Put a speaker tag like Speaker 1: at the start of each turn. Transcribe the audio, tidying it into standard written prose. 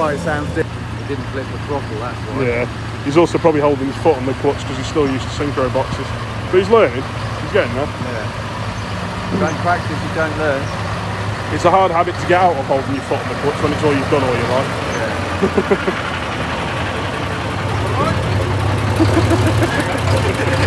Speaker 1: why it sounds different. He didn't flip the throttle, that's why.
Speaker 2: Yeah. He's also probably holding his foot on the clutch because he's still used to synchro boxes. But he's learning. He's getting there.
Speaker 1: Yeah. You don't practice, you don't learn.
Speaker 2: It's a hard habit to get out of, holding your foot on the clutch when it's all you've done all your life.
Speaker 1: Yeah.